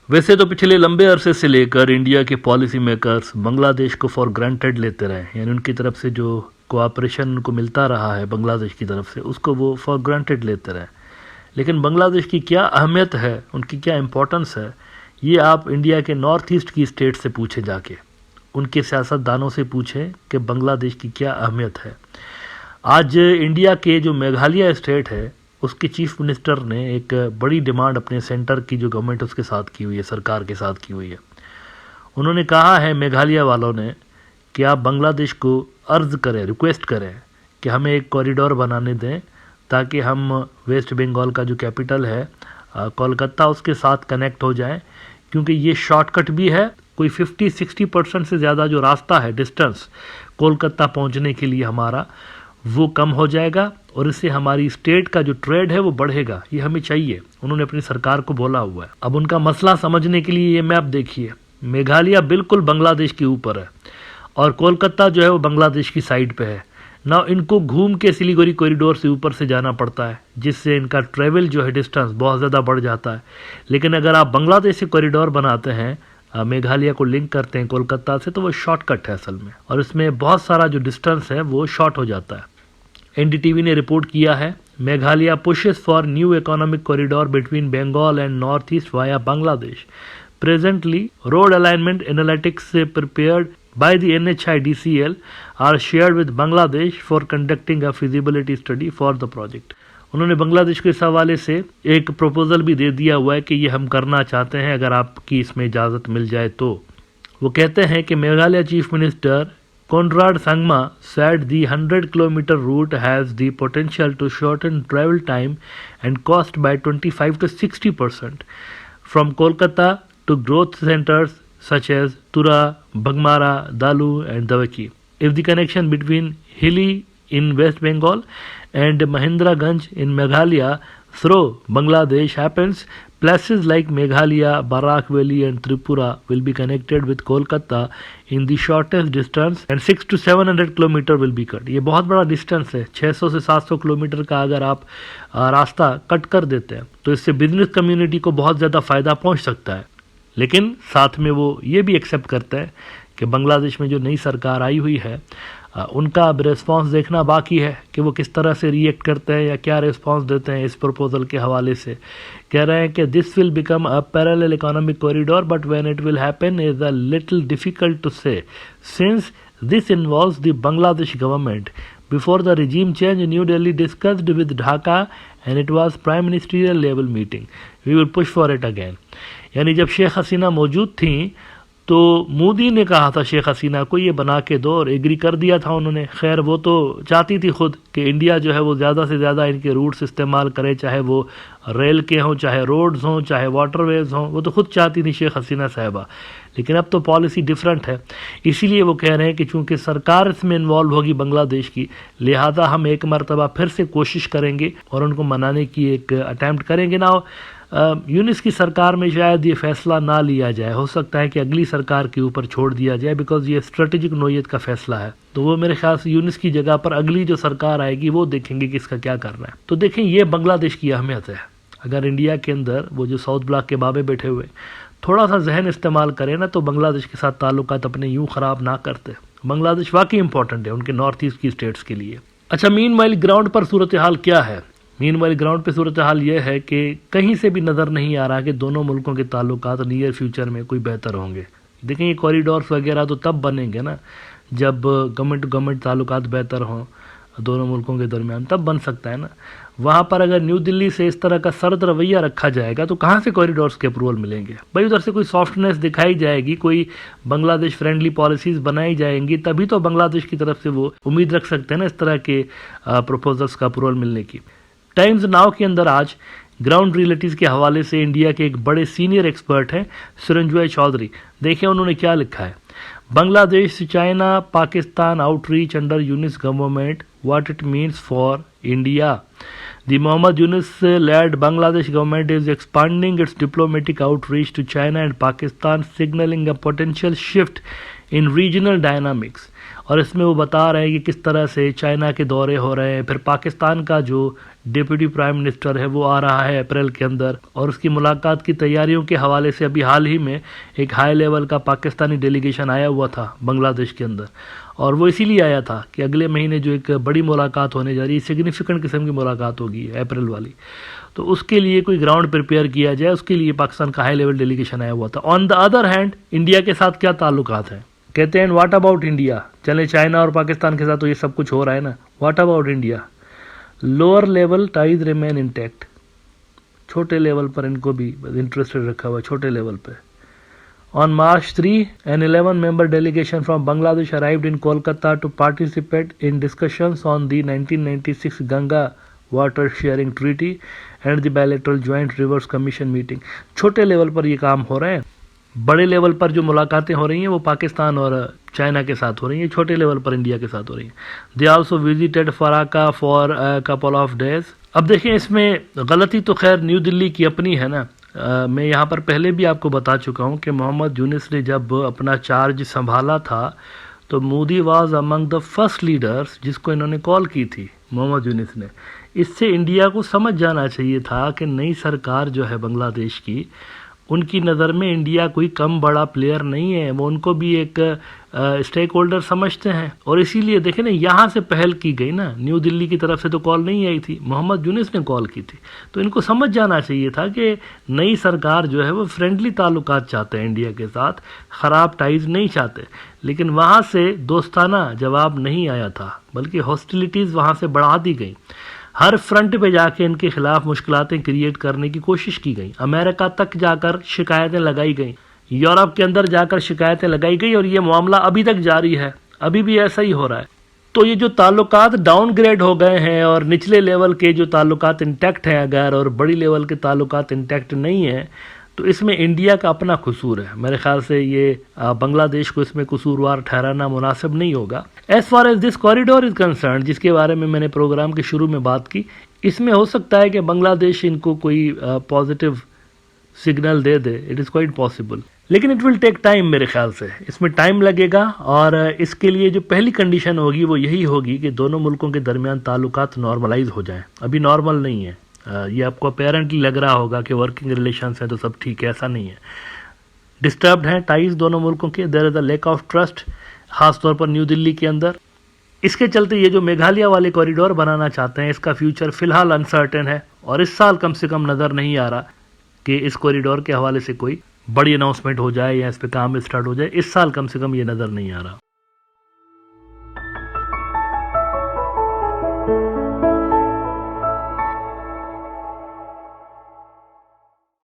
वैसे तो पिछले लंबे अरसे से लेकर इंडिया के पॉलिसी मेकर्स बांग्लादेश को फॉर ग्रांटेड लेते रहे, यानी उनकी तरफ से जो कोऑपरेशन उनको मिलता रहा है बांग्लादेश की तरफ से, उसको वो फॉर ग्रांटेड लेते रहे। लेकिन बांग्लादेश की क्या अहमियत है, उनकी क्या इम्पोर्टेंस है, ये आप इंडिया के नॉर्थ ईस्ट की स्टेट से पूछे जाके, उनके सियासतदानों से पूछें कि बांग्लादेश की क्या अहमियत है। आज इंडिया के जो मेघालय स्टेट है, उसके चीफ मिनिस्टर ने एक बड़ी डिमांड अपने सेंटर की जो गवर्नमेंट उसके साथ की हुई है, सरकार के साथ की हुई है। उन्होंने कहा है मेघालय वालों ने कि आप बांग्लादेश को अर्ज करें, रिक्वेस्ट करें कि हमें एक कॉरिडोर बनाने दें ताकि हम वेस्ट बंगाल का जो कैपिटल है कोलकाता, उसके साथ कनेक्ट हो जाएं, क्योंकि ये शॉर्टकट भी है। कोई 50-60% से ज़्यादा जो रास्ता है, डिस्टेंस कोलकाता पहुंचने के लिए हमारा, वो कम हो जाएगा और इससे हमारी स्टेट का जो ट्रेड है वो बढ़ेगा। ये हमें चाहिए, उन्होंने अपनी सरकार को बोला हुआ है। अब उनका मसला समझने के लिए ये मैप देखिए, मेघालय बिल्कुल बांग्लादेश के ऊपर है और कोलकाता जो है वो बांग्लादेश की साइड पे है ना। इनको घूम के सिलीगुड़ी कॉरिडोर से ऊपर से जाना पड़ता है, जिससे इनका ट्रेवल जो है डिस्टेंस बहुत ज़्यादा बढ़ जाता है। लेकिन अगर आप बांग्लादेश से कॉरिडोर बनाते हैं, मेघालय को लिंक करते हैं कोलकाता से, तो वो शॉर्टकट है असल में, और इसमें बहुत सारा जो डिस्टेंस है वो शॉर्ट हो जाता है। एनडीटीवी ने रिपोर्ट किया है, Meghalaya pushes for new economic corridor between Bengal and Northeast via Bangladesh. Presently, road alignment analytics prepared by the NHIDCL are shared with Bangladesh for conducting a feasibility study for the project. उन्होंने बांग्लादेश के इस हवाले से एक proposal भी दे दिया हुआ है कि ये हम करना चाहते हैं अगर आपकी इसमें इजाज़त मिल जाए तो। वो कहते हैं कि Meghalaya chief minister Conrad Sangma said the 100-kilometer route has the potential to shorten travel time and cost by 25 to 60% from Kolkata to growth centers such as Tura, Bagmara, Dalu and Davaki. If the connection between Hili in West Bengal and Mahendraganj in Meghalaya through Bangladesh happens, places like Meghalaya, Barak Valley and Tripura will be connected with Kolkata in the shortest distance and 600 to 700 kilometre will be cut. ये बहुत बड़ा distance है, 600 से 700 kilometre का अगर आप रास्ता cut कर देते हैं तो इससे बिजनेस कम्युनिटी को बहुत ज़्यादा फ़ायदा पहुंच सकता है। लेकिन साथ में वो ये भी एक्सेप्ट करते हैं कि बांग्लादेश में जो नई सरकार आई हुई है, उनका अब रिस्पांस देखना बाकी है कि वो किस तरह से रिएक्ट करते हैं या क्या रिस्पांस देते हैं इस प्रपोजल के हवाले से। कह रहे हैं कि this will become a parallel economic corridor but when it will happen is a little difficult to say since this involves the Bangladesh government. Before the regime change, New Delhi discussed with Dhaka and it was prime ministerial level meeting. We will push for it again. यानी जब शेख हसीना मौजूद थी तो मोदी ने कहा था शेख हसीना को ये बना के दो और एग्री कर दिया था उन्होंने। खैर वो तो चाहती थी खुद कि इंडिया जो है वो ज़्यादा से ज़्यादा इनके रूट्स इस्तेमाल करे, चाहे वो रेल के हों, चाहे रोड्स हों, चाहे वाटरवेज हों, वो तो खुद चाहती थी शेख हसीना साहिबा। लेकिन अब तो पॉलिसी डिफरेंट है, इसीलिए वो कह रहे हैं कि चूंकि सरकार इसमें इन्वॉल्व होगी बांग्लादेश की, लिहाजा हम एक मरतबा फिर से कोशिश करेंगे और उनको मनाने की एक अटैम्प्ट करेंगे ना। यूनिस की सरकार में शायद ये फैसला ना लिया जाए, हो सकता है कि अगली सरकार के ऊपर छोड़ दिया जाए, बिकॉज ये स्ट्रेटेजिक नोयत का फैसला है। तो वो मेरे ख्याल से यूनिस की जगह पर अगली जो सरकार आएगी वो देखेंगे कि इसका क्या करना है। तो देखें, ये बांग्लादेश की अहमियत है। अगर इंडिया के अंदर वो जो साउथ ब्लॉक के बाबे बैठे हुए थोड़ा सा जहन इस्तेमाल करें ना, तो बांग्लादेश के साथ ताल्लुकात अपने यूं ख़राब ना करते। बांग्लादेश वाकई इंपॉर्टेंट है उनके नॉर्थ ईस्ट की स्टेट्स के लिए। अच्छा, मीनवाइल ग्राउंड पर सूरत हाल क्या है? मीनवाइल ग्राउंड पे सूरत हाल ये है कि कहीं से भी नज़र नहीं आ रहा कि दोनों मुल्कों के ताल्लुकात नियर फ्यूचर में कोई बेहतर होंगे। देखें, ये कॉरिडोर्स वगैरह तो तब बनेंगे ना जब गवर्नमेंट टू गवर्नमेंट ताल्लुकात बेहतर हों दोनों मुल्कों के दरमियान, तब बन सकता है ना। वहाँ पर अगर न्यू दिल्ली से इस तरह का सर्द रवैया रखा जाएगा तो कहाँ से कॉरिडोर्स के अप्रूवल मिलेंगे भाई? उधर से कोई सॉफ्टनेस दिखाई जाएगी, कोई बांग्लादेश फ्रेंडली पॉलिसीज़ बनाई जाएंगी, तभी तो बांग्लादेश की तरफ से वो उम्मीद रख सकते हैं ना इस तरह के प्रपोजल्स का अप्रूवल मिलने की। टाइम्स नाउ के अंदर आज ग्राउंड रियलिटीज़ के हवाले से इंडिया के एक बड़े सीनियर एक्सपर्ट हैं सुरंजॉय चौधरी। देखिए उन्होंने क्या लिखा है। Bangladesh China Pakistan outreach under Yunus government, what it means for India. The Mohammad Yunus-led Bangladesh government is expanding its diplomatic outreach to China and Pakistan, signaling a potential shift in regional dynamics. और इसमें वो बता रहे हैं कि किस तरह से चाइना के दौरे हो रहे हैं। फिर पाकिस्तान का जो डिप्टी प्राइम मिनिस्टर है वो आ रहा है अप्रैल के अंदर, और उसकी मुलाकात की तैयारियों के हवाले से अभी हाल ही में एक हाई लेवल का पाकिस्तानी डेलीगेशन आया हुआ था बांग्लादेश के अंदर, और वो इसीलिए आया था कि अगले महीने जो एक बड़ी मुलाकात होने जा रही है, सिग्निफिकेंट किस्म की मुलाकात होगी अप्रैल वाली, तो उसके लिए कोई ग्राउंड प्रिपेयर किया जाए, उसके लिए पाकिस्तान का हाई लेवल डेलीगेशन आया हुआ था। On the other hand India के साथ क्या ताल्लुकात हैं, कहते हैं व्हाट अबाउट इंडिया। चले चाइना और पाकिस्तान के साथ तो ये सब कुछ हो रहा है ना, what about India. Lower level ties remain intact, छोटे लेवल पर इनको भी इंटरेस्टेड रखा हुआ है, छोटे लेवल पे। On March 3, an 11-member delegation from Bangladesh arrived in Kolkata to participate in discussions on the 1996 Ganga Water Sharing Treaty and the bilateral Joint Rivers Commission meeting। छोटे लेवल पर ये काम हो रहे हैं, बड़े लेवल पर जो मुलाकातें हो रही हैं वो पाकिस्तान और चाइना के साथ हो रही हैं, छोटे लेवल पर इंडिया के साथ हो रही हैं। They also visited Farakka for a couple of days. अब देखिए इसमें गलती तो खैर न्यू दिल्ली की अपनी है ना। मैं यहाँ पर पहले भी आपको बता चुका हूँ कि मोहम्मद यूनिस ने जब अपना चार्ज संभाला था तो Modi was among the first leaders जिसको इन्होंने कॉल की थी, मोहम्मद यूनिस ने। इससे इंडिया को समझ जाना चाहिए था कि नई सरकार जो है बांग्लादेश की, उनकी नज़र में इंडिया कोई कम बड़ा प्लेयर नहीं है, वो उनको भी एक स्टेक होल्डर समझते हैं। और इसीलिए देखें ना, यहाँ से पहल की गई ना, न्यू दिल्ली की तरफ से तो कॉल नहीं आई थी, मोहम्मद यूनिस ने कॉल की थी। तो इनको समझ जाना चाहिए था कि नई सरकार जो है वो फ्रेंडली ताल्लुकात चाहते हैं इंडिया के साथ, ख़राब टाइज नहीं चाहते। लेकिन वहाँ से दोस्ताना जवाब नहीं आया था, बल्कि हॉस्टिलिटीज़ वहाँ से बढ़ा दी गई। हर फ्रंट पे जाके इनके खिलाफ मुश्किलातें क्रिएट करने की कोशिश की गई। अमेरिका तक जाकर शिकायतें लगाई गई, यूरोप के अंदर जाकर शिकायतें लगाई गई, और ये मामला अभी तक जारी है, अभी भी ऐसा ही हो रहा है। तो ये जो ताल्लुकात डाउनग्रेड हो गए हैं और निचले लेवल के जो ताल्लुकात इंटैक्ट हैं अगर, और बड़ी लेवल के ताल्लुकात इंटैक्ट नहीं हैं, तो इसमें इंडिया का अपना कसूर है। मेरे ख्याल से ये बांग्लादेश को इसमें कसूरवार ठहराना मुनासिब नहीं होगा। As far as this corridor is concern, जिसके बारे में मैंने प्रोग्राम के शुरू में बात की, इसमें हो सकता है कि बांग्लादेश इनको कोई positive signal they they, it is quite possible, लेकिन इट विल टेक टाइम। मेरे ख्याल से इसमें टाइम लगेगा, और इसके लिए जो पहली कंडीशन होगी वो यही होगी कि दोनों मुल्कों के दरमियान ताल्लुकात नॉर्मलाइज हो जाएं। अभी नॉर्मल नहीं है, ये आपको अपेरेंटली लग रहा होगा कि वर्किंग रिलेशंस हैं तो सब ठीक है, ऐसा नहीं है। डिस्टर्ब्ड हैं टाइज दोनों मुल्कों के, there is a lack of trust, खासतौर पर न्यू दिल्ली के अंदर। इसके चलते ये जो मेघालय वाले कॉरिडोर बनाना चाहते हैं, इसका फ्यूचर फिलहाल अनसर्टेन है, और इस साल कम से कम नज़र नहीं आ रहा कि इस कॉरिडोर के हवाले से कोई बड़ी अनाउंसमेंट हो जाए या इस पर काम स्टार्ट हो जाए। इस साल कम से कम ये नज़र नहीं आ रहा।